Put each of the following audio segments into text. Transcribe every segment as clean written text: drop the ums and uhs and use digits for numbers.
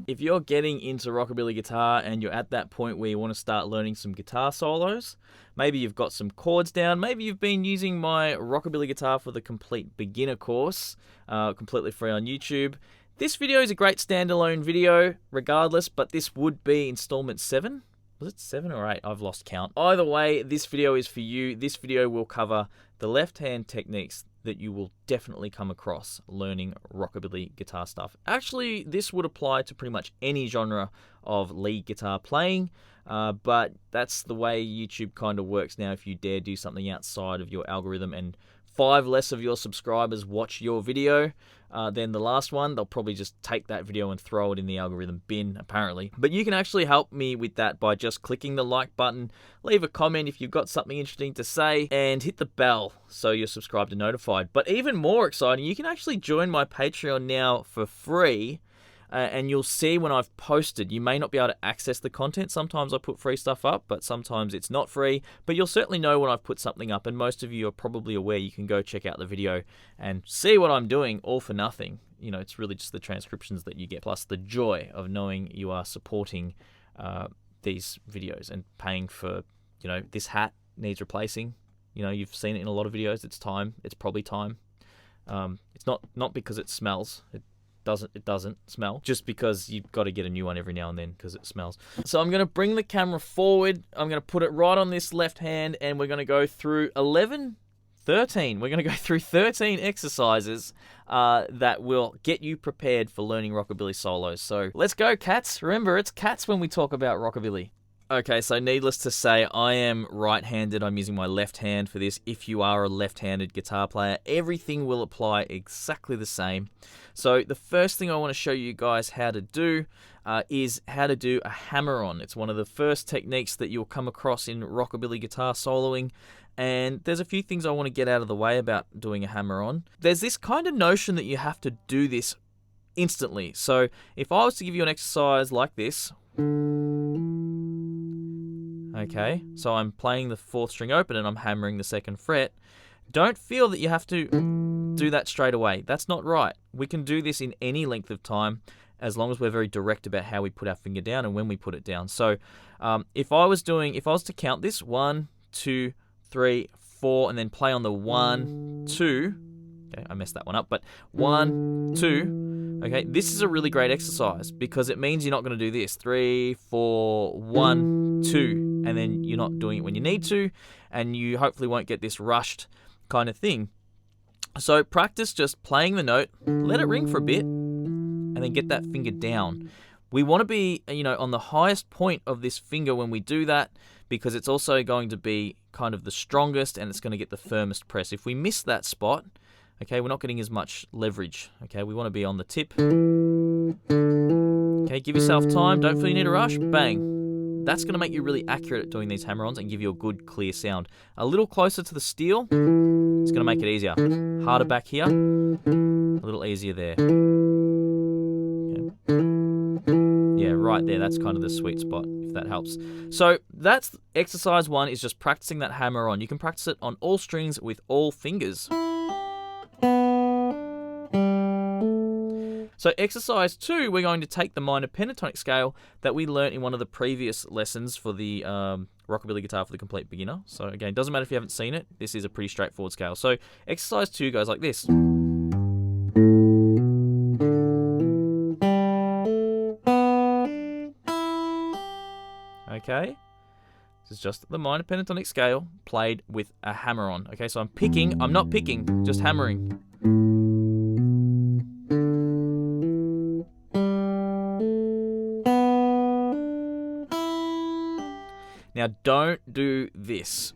If you're getting into rockabilly guitar and you're at that point where you want to start learning some guitar solos, maybe you've got some chords down, maybe you've been using my Rockabilly Guitar for the Complete Beginner course, completely free on YouTube. This video is a great standalone video regardless, but this would be installment 7. Was it 7 or 8? I've lost count. Either way, this video is for you. This video will cover the left-hand techniques that you will definitely come across learning rockabilly guitar stuff. Actually, this would apply to pretty much any genre of lead guitar playing, but that's the way YouTube kind of works now. If you dare do something outside of your algorithm and 5 less of your subscribers watch your video than the last one, they'll probably just take that video and throw it in the algorithm bin, apparently. But you can actually help me with that by just clicking the like button, leave a comment if you've got something interesting to say, and hit the bell so you're subscribed and notified. But even more exciting, you can actually join my Patreon now for free. And you'll see when I've posted. You may not be able to access the content. Sometimes I put free stuff up, but sometimes it's not free. But you'll certainly know when I've put something up, and most of you are probably aware. You can go check out the video and see what I'm doing all for nothing. You know, it's really just the transcriptions that you get, plus the joy of knowing you are supporting these videos and paying for, you know, this hat needs replacing. You know, you've seen it in a lot of videos. It's time. It's probably time. It's not because it smells. It doesn't smell, just because you've got to get a new one every now and then because it smells. So I'm going to bring the camera forward. I'm going to put it right on this left hand, and we're going to go through 13. We're going to go through 13 exercises that will get you prepared for learning rockabilly solos. So let's go, cats. Remember, it's cats when we talk about rockabilly. Okay, so needless to say, I am right-handed. I'm using my left hand for this. If you are a left-handed guitar player, everything will apply exactly the same. So the first thing I want to show you guys how to do is how to do a hammer-on. It's one of the first techniques that you'll come across in rockabilly guitar soloing. And there's a few things I want to get out of the way about doing a hammer-on. There's this kind of notion that you have to do this instantly. So if I was to give you an exercise like this, okay, so I'm playing the 4th string open and I'm hammering the 2nd fret. Don't feel that you have to do that straight away. That's not right. We can do this in any length of time as long as we're very direct about how we put our finger down and when we put it down. So if I was to count this 1, 2, 3, 4, and then play on the 1, 2. Okay, I messed that one up, but 1, 2. Okay, this is a really great exercise because it means you're not going to do this 3, 4, 1, 2, and then you're not doing it when you need to, and you hopefully won't get this rushed kind of thing. So practice just playing the note, let it ring for a bit, and then get that finger down. We want to be, on the highest point of this finger when we do that, because it's also going to be kind of the strongest and it's going to get the firmest press. If we miss that spot, okay, we're not getting as much leverage. Okay, we want to be on the tip. Okay, give yourself time. Don't feel you need a rush. Bang. That's going to make you really accurate at doing these hammer-ons and give you a good, clear sound. A little closer to the steel, it's going to make it easier. Harder back here, a little easier there. Okay. Yeah, right there. That's kind of the sweet spot, if that helps. So that's exercise 1, is just practicing that hammer-on. You can practice it on all strings with all fingers. So exercise 2, we're going to take the minor pentatonic scale that we learnt in one of the previous lessons for the Rockabilly Guitar for the Complete Beginner. So again, doesn't matter if you haven't seen it, this is a pretty straightforward scale. So exercise 2 goes like this. Okay, this is just the minor pentatonic scale played with a hammer-on. Okay, so I'm not picking, just hammering. Now don't do this.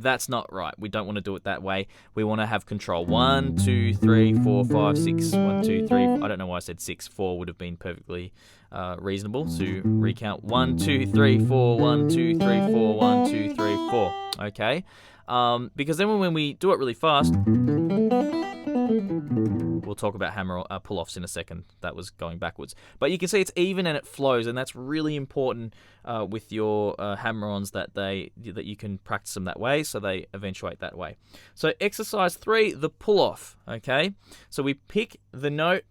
That's not right. We don't want to do it that way. We want to have control. 1, 2, 3, 4, 5, 6. 1, 2, 3. I don't know why I said 6. 4 would have been perfectly reasonable to recount. 1, 2, 3, 4. 1, 2, 3, 4. 1, 2, 3, 4. Okay? Because then when we do it really fast, we'll talk about hammer pull-offs in a second. That was going backwards. But you can see it's even and it flows, and that's really important with your hammer-ons that you can practice them that way, so they eventuate that way. So exercise 3, the pull-off. Okay? So we pick the note.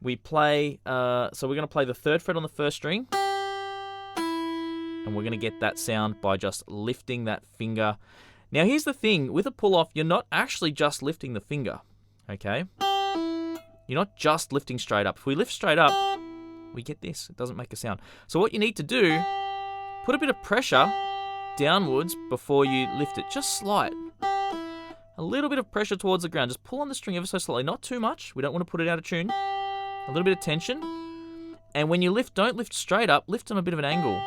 We play, so we're going to play the 3rd fret on the 1st string. And we're going to get that sound by just lifting that finger. Now, here's the thing. With a pull-off, you're not actually just lifting the finger, okay? You're not just lifting straight up. If we lift straight up, we get this. It doesn't make a sound. So what you need to do, put a bit of pressure downwards before you lift it. Just slight. A little bit of pressure towards the ground. Just pull on the string ever so slightly. Not too much. We don't want to put it out of tune. A little bit of tension. And when you lift, don't lift straight up. Lift on a bit of an angle.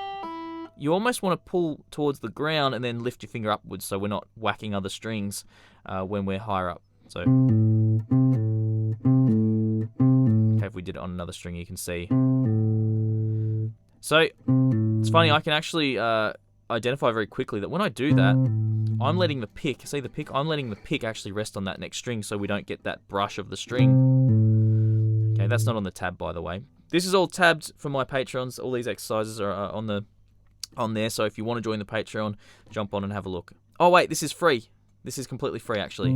You almost want to pull towards the ground and then lift your finger upwards so we're not whacking other strings when we're higher up. So, okay, if we did it on another string, you can see. So, it's funny, I can actually identify very quickly that when I do that, I'm letting the pick, see the pick? I'm letting the pick actually rest on that next string so we don't get that brush of the string. Okay, that's not on the tab, by the way. This is all tabbed for my Patreons. All these exercises are on there, so if you want to join the Patreon, jump on and have a look. Oh wait, this is free. This is completely free actually.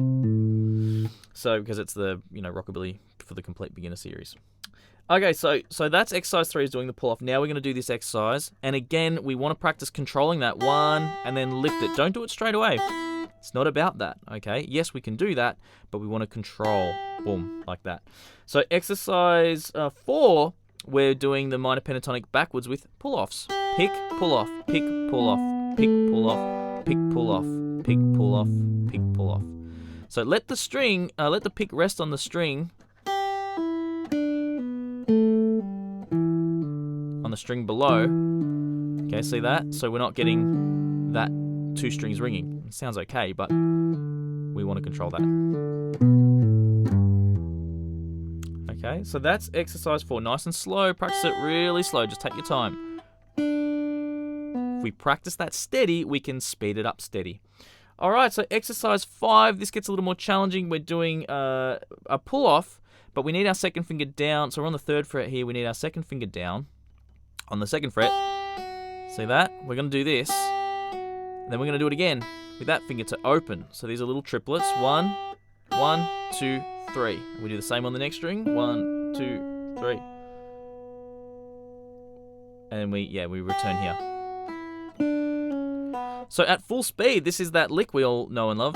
So because it's the Rockabilly for the Complete Beginner series. Okay, so that's exercise 3 is doing the pull-off. Now we're going to do this exercise, and again we want to practice controlling that 1 and then lift it. Don't do it straight away. It's not about that, okay? Yes, we can do that, but we want to control. Boom, like that. So exercise 4, we're doing the minor pentatonic backwards with pull-offs. Pick, pull off, pick, pull off, pick, pull off, pick, pull off, pick, pull off, pick, pull off. So let the pick rest on the string, on the string below. Okay, see that? So we're not getting that 2 strings ringing. It sounds okay, but we want to control that. Okay, so that's exercise 4. Nice and slow. Practice it really slow. Just take your time. If we practice that steady, we can speed it up steady. All right, so exercise 5. This gets a little more challenging. We're doing a pull-off, but we need our 2nd finger down. So we're on the 3rd fret here. We need our 2nd finger down on the 2nd fret. See that? We're going to do this. And then we're going to do it again with that finger to open. So these are little triplets. 1, 1, 2, 3. We do the same on the next string. 1, 2, 3. And we return here. So at full speed, this is that lick we all know and love.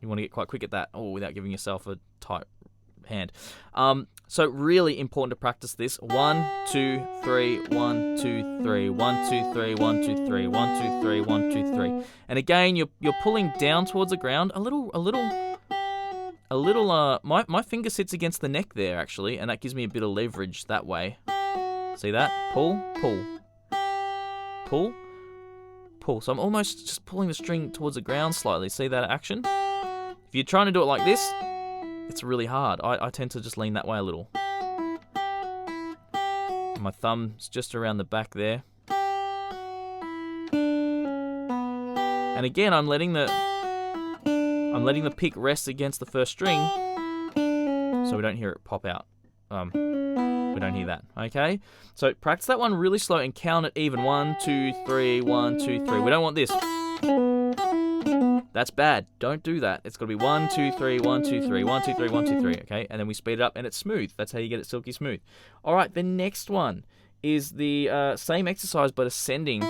You want to get quite quick at that, without giving yourself a tight hand. So really important to practice this. 1, 2, 3, 1, 2, 3, 1, 2, 3, 1, 2, 3, 1, 2, 3, 1, 2, 3. And again, you're pulling down towards the ground a little. My finger sits against the neck there actually, and that gives me a bit of leverage that way. See that? Pull, pull, pull, pull. So I'm almost just pulling the string towards the ground slightly. See that action? If you're trying to do it like this, it's really hard. I tend to just lean that way a little. And my thumb's just around the back there. And again, I'm letting the pick rest against the 1st string, so we don't hear it pop out. We don't hear that, okay? So practice that one really slow and count it even. 1, 2, 3, 1, 2, 3. We don't want this. That's bad. Don't do that. It's got to be 1, 2, 3, 1, 2, 3, 1, 2, 3, 1, 2, 3, okay? And then we speed it up and it's smooth. That's how you get it silky smooth. All right, the next one is the same exercise but ascending.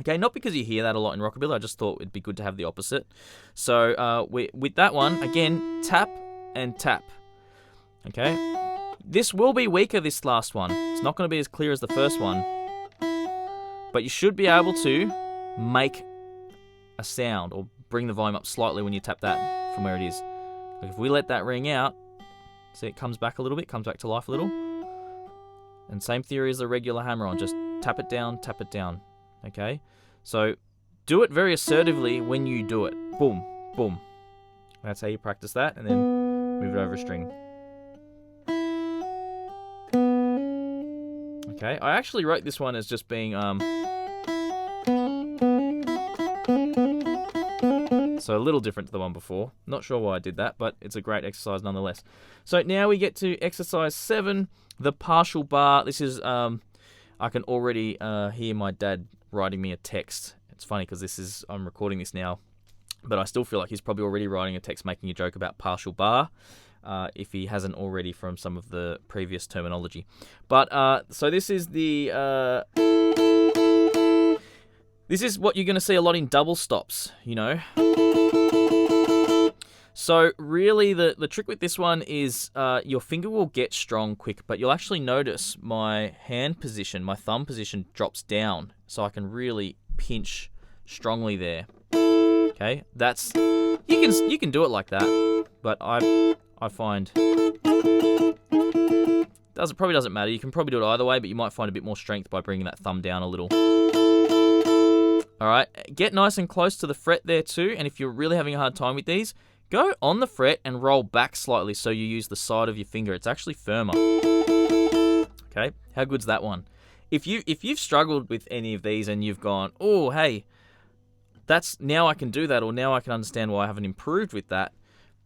Okay, not because you hear that a lot in Rockabilly, I just thought it'd be good to have the opposite. So with that one, again, tap and tap. Okay, this will be weaker, this last one. It's not going to be as clear as the first one. But you should be able to make a sound or bring the volume up slightly when you tap that from where it is. Like if we let that ring out, See, it comes back a little bit, comes back to life a little. And same theory as the regular hammer-on, just tap it down, okay? So do it very assertively when you do it. Boom, boom. That's how you practice that, and then move it over a string. Okay, I actually wrote this one as just being, so a little different to the one before. Not sure why I did that, but it's a great exercise nonetheless. So now we get to exercise 7, the partial bar. This is, I can already hear my dad writing me a text. It's funny because I'm recording this now, but I still feel like he's probably already writing a text making a joke about partial bar, if he hasn't already from some of the previous terminology. But, so this is this is what you're going to see a lot in double stops, you know. So really the trick with this one is your finger will get strong quick, but you'll actually notice my hand position, my thumb position drops down, so I can really pinch strongly there. Okay, that's you can do it like that, but I find probably doesn't matter. You can probably do it either way, but you might find a bit more strength by bringing that thumb down a little. All right, get nice and close to the fret there too, and if you're really having a hard time with these, go on the fret and roll back slightly so you use the side of your finger. It's actually firmer. Okay, how good's that one? If you've struggled with any of these and you've gone, oh, hey, now I can do that, or now I can understand why I haven't improved with that,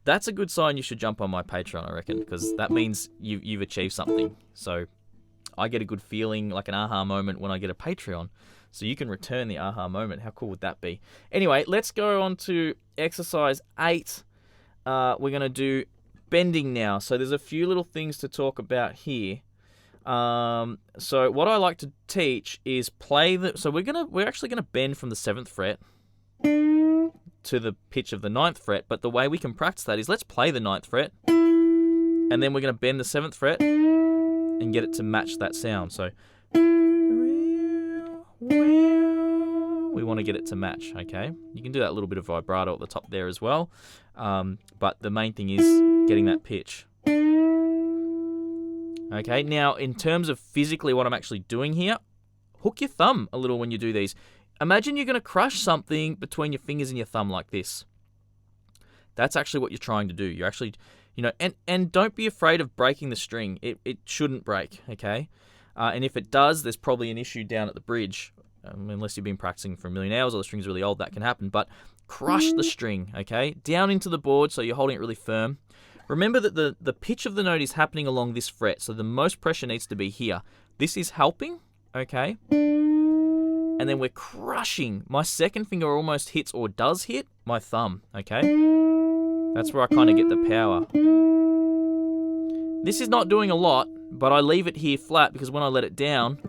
that's a good sign you should jump on my Patreon, I reckon, because that means you've achieved something. So I get a good feeling, like an aha moment when I get a Patreon. So you can return the aha moment. How cool would that be? Anyway, let's go on to exercise 8. We're going to do bending now. So there's a few little things to talk about here. So what I like to teach is so we're actually going to bend from the 7th fret to the pitch of the 9th fret, but the way we can practice that is let's play the 9th fret, and then we're going to bend the 7th fret and get it to match that sound. So we want to get it to match, okay? You can do that little bit of vibrato at the top there as well, but the main thing is getting that pitch. Okay, now in terms of physically what I'm actually doing here, hook your thumb a little when you do these. Imagine you're going to crush something between your fingers and your thumb like this. That's actually what you're trying to do. You're actually, and don't be afraid of breaking the string. It shouldn't break, okay? And if it does, there's probably an issue down at the bridge. Unless you've been practicing for a million hours or the string's really old, that can happen. But crush the string, okay? Down into the board so you're holding it really firm. Remember that the pitch of the note is happening along this fret, so the most pressure needs to be here. This is helping, okay? And then we're crushing. My second finger almost hits or does hit my thumb, okay? That's where I kind of get the power. This is not doing a lot, but I leave it here flat because when I let it down,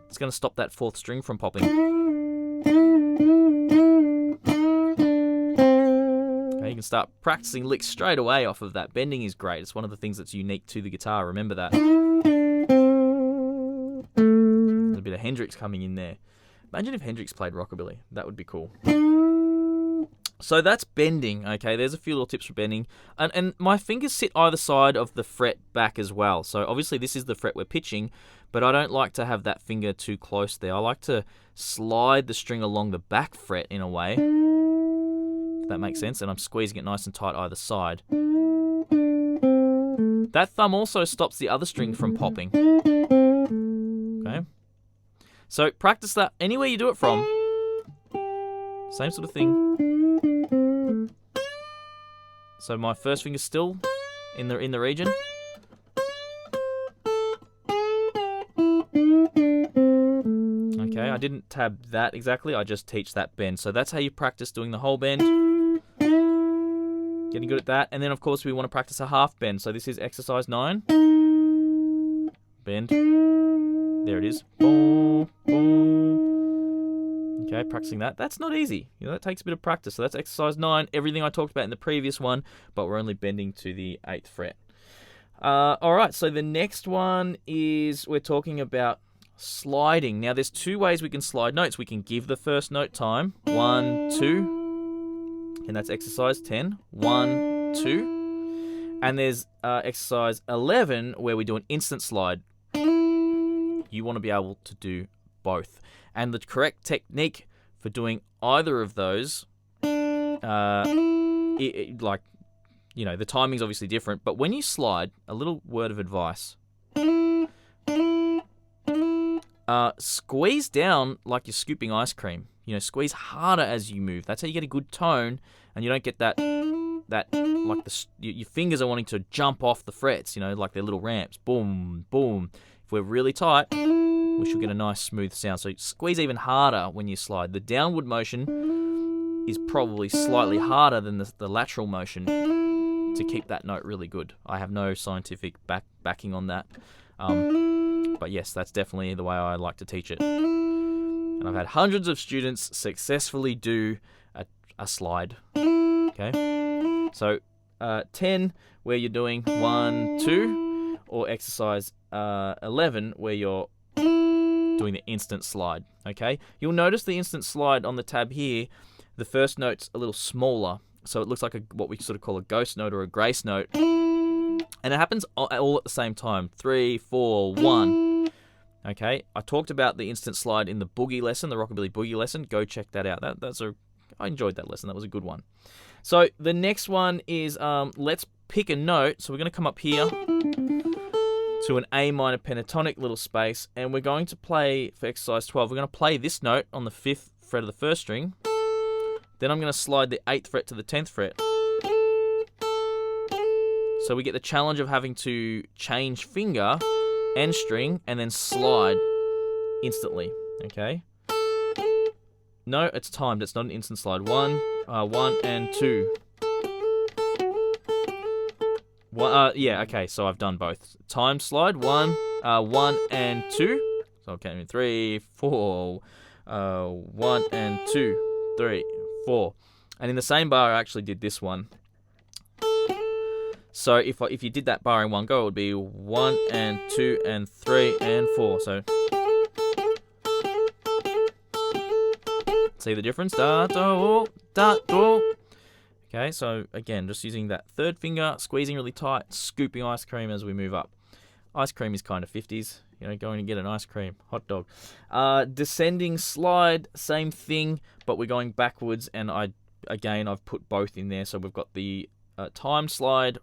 it's going to stop that 4th string from popping. Okay, you can start practicing licks straight away off of that. Bending is great. It's one of the things that's unique to the guitar. Remember that. There's a bit of Hendrix coming in there. Imagine if Hendrix played rockabilly. That would be cool. So that's bending, okay? There's a few little tips for bending. And my fingers sit either side of the fret back as well. So obviously this is the fret we're pitching, but I don't like to have that finger too close there. I like to slide the string along the back fret in a way, if that makes sense, and I'm squeezing it nice and tight either side. That thumb also stops the other string from popping. Okay? So practice that anywhere you do it from. Same sort of thing. So my first finger's still in the region. Okay, I didn't tab that exactly, I just teach that bend. So that's how you practice doing the whole bend. Getting good at that. And then of course we want to practice a half bend. So this is exercise 9. Bend. There it is. Boom, boom. Okay, practicing that. That's not easy. That takes a bit of practice. So that's exercise 9. Everything I talked about in the previous one, but we're only bending to the 8th fret. Alright, so the next one is we're talking about sliding. Now there's 2 ways we can slide notes. We can give the first note time. 1, 2. And that's exercise 10. 1, 2. And there's exercise 11 where we do an instant slide. You want to be able to do both. And the correct technique for doing either of those, the timing's obviously different, but when you slide, a little word of advice. Squeeze down like you're scooping ice cream. Squeeze harder as you move. That's how you get a good tone, and you don't get that like your fingers are wanting to jump off the frets, like they're little ramps. Boom, boom. If we're really tight, we should get a nice smooth sound. So squeeze even harder when you slide. The downward motion is probably slightly harder than the lateral motion to keep that note really good. I have no scientific backing on that. But yes, that's definitely the way I like to teach it. And I've had hundreds of students successfully do a slide. Okay? So 10 where you're doing 1, 2, or exercise 11 where you're doing the instant slide. Okay? You'll notice the instant slide on the tab here, the first note's a little smaller. So it looks like what we sort of call a ghost note or a grace note. And it happens all at the same time. 3, 4, 1. Okay, I talked about the instant slide in the boogie lesson, the Rockabilly boogie lesson. Go check that out. I enjoyed that lesson. That was a good one. So the next one is let's pick a note. So we're going to come up here to an A minor pentatonic little space, and we're going to play for exercise 12. We're going to play this note on the 5th fret of the 1st string. Then I'm going to slide the 8th fret to the 10th fret. So we get the challenge of having to change finger and string and then slide instantly. Okay? No, it's timed. It's not an instant slide. 1, 1 and 2. Yeah, okay, so I've done both. Time slide, 1, 1 and 2. So okay, 3, 4, 1 and 2, 3, 4. And in the same bar, I actually did this one. So if you did that bar in one go, it would be 1 and 2 and 3 and 4. So see the difference? Da, do, da, do. Okay, so again, just using that third finger, squeezing really tight, scooping ice cream as we move up. Ice cream is kind of 50s, going to get an ice cream, hot dog. Descending slide, same thing, but we're going backwards, and I've put both in there. So we've got the time slide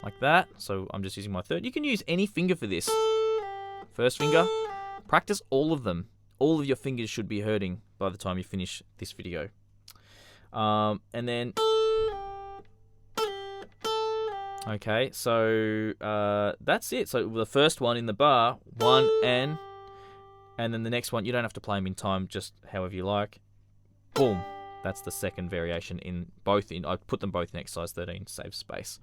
like that. So I'm just using my third. You can use any finger for this. First finger, practice all of them. All of your fingers should be hurting by the time you finish this video. And then, okay, so that's it. So the first one in the bar, 1 and then the next one, you don't have to play them in time, just however you like. Boom. That's the second variation I put them both in exercise 13, save space.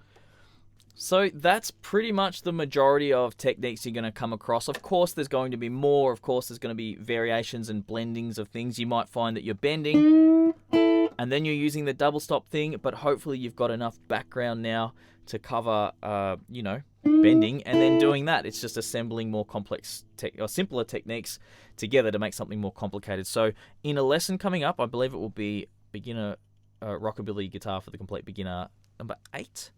So that's pretty much the majority of techniques you're going to come across. Of course, there's going to be more. Of course, there's going to be variations and blendings of things. You might find that you're bending and then you're using the double stop thing, but hopefully you've got enough background now to cover, bending and then doing that. It's just assembling more complex or simpler techniques together to make something more complicated. So in a lesson coming up, I believe it will be beginner Rockabilly Guitar for the Complete Beginner number 8.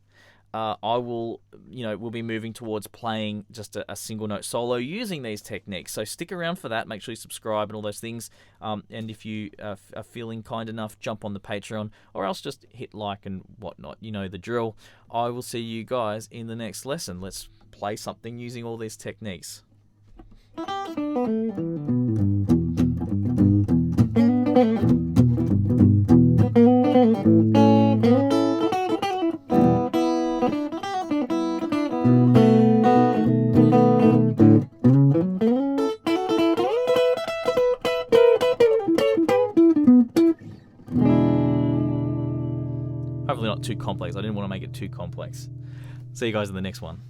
we'll be moving towards playing just a single note solo using these techniques. So stick around for that. Make sure you subscribe and all those things. And if you are feeling kind enough, jump on the Patreon, or else just hit like and whatnot. You know the drill. I will see you guys in the next lesson. Let's play something using all these techniques. Hopefully not too complex. I didn't want to make it too complex. See you guys in the next one.